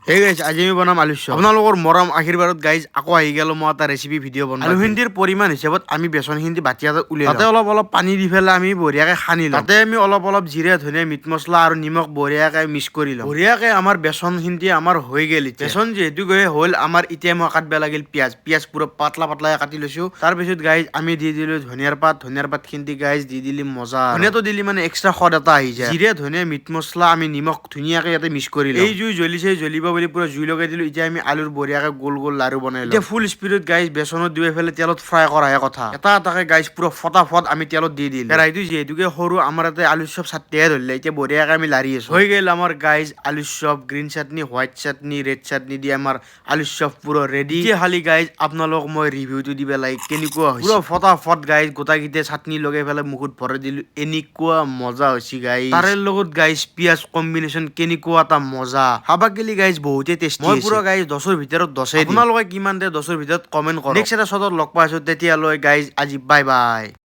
Hey guys আজি আমি বনাম আলু চপ আপোনালোকৰ মৰম আশীৰ্বাদত গাইজ আকৌ আহি গেল মই এটা ৰেচিপি ভিডিঅ' বনাম আলু হিন্দিৰ পৰিমাণ হিচাপত আমি বেচন হিন্দি বাতি এটাত উলিয়াই তাতে অলপ অলপ পানী দি পেলাই আমি বঢ়িয়াকৈ সানি লওঁ তাতে আমি অলপ অলপ জিৰা ধনিয়া মিট মছলা আৰু নিমখ বঢ়িয়াকৈ মিক্স কৰি লওঁ বঢ়িয়াকৈ আমাৰ বেচন হিন্দি আমাৰ হৈ গেল বেচন যিহেতু গৈ হ'ল আমাৰ এতিয়া মই কাটিব লাগিল পিঁয়াজ পুৰা পাতলা পাতলা কাটি লৈছোঁ তাৰপিছত গাইজ আমি দি দিলোঁ ধনিয়াৰ পাত খিনি গাইজ দি দিলি মজা ধনিয়াটো দিলি মানে এক্সট্ৰা সোৱাদ এটা আহি যায় জিৰা ধনিয়া মিট মছলা আমি নিমখ ধুনীয়াকৈ ইয়াতে মিক্স কৰি লওঁ এই জুই জ্বলিব বুলি পুৰা জুই লগাই দিলোঁ এতিয়া আমি আলুৰ বঢ়িয়াকৈ গোল গোল লাৰু বনাই লওঁ এতিয়া ফুল স্পীডত গাইজ বেচনত দি পেলাই তেলত ফ্ৰাই কৰাহে কথা এটা এটাকৈ গাইজ পুৰা ফটাফট আমি তেলত দি দিলোঁ কেৰাহীটো যিহেতুকে সৰু আমাৰ ইয়াতে আলু চপ চাটনিহে ধৰিলে এতিয়া বঢ়িয়াকৈ আমি লাৰি আছোঁ হৈ গ'ল আমাৰ গাইজ আলু চপ গ্ৰীণ চাটনি হোৱাইট চাটনি ৰেড চাটনি দি আমাৰ আলু চপ পুৰা ৰেডি এতিয়া খালি গাইজ আপোনালোক মই ৰিভিউটো দিব লাগে কেনেকুৱা হৈছে পুৰা ফটাফট গাইজ গোটাকেইটা চাটনি লগাই পেলাই মুখত ভৰাই দিলোঁ এনেকুৱা মজা হৈছে গাইজ তাৰে লগত গাইজ পিঁয়াজ কম্বিনেশ্যন কেনেকুৱা এটা মজা খাবা গেলি গাইজ বহুতে টেষ্টি মই পুৰা গাইজ 10ৰ ভিতৰত 10 আপোনালোকে কিমান দিয়ে 10ৰ ভিতৰত কমেণ্ট কৰক নেক্সট এটা শ্বটত লগ পাইছোঁ তেতিয়ালৈ গাইজ আজি বাই বাই।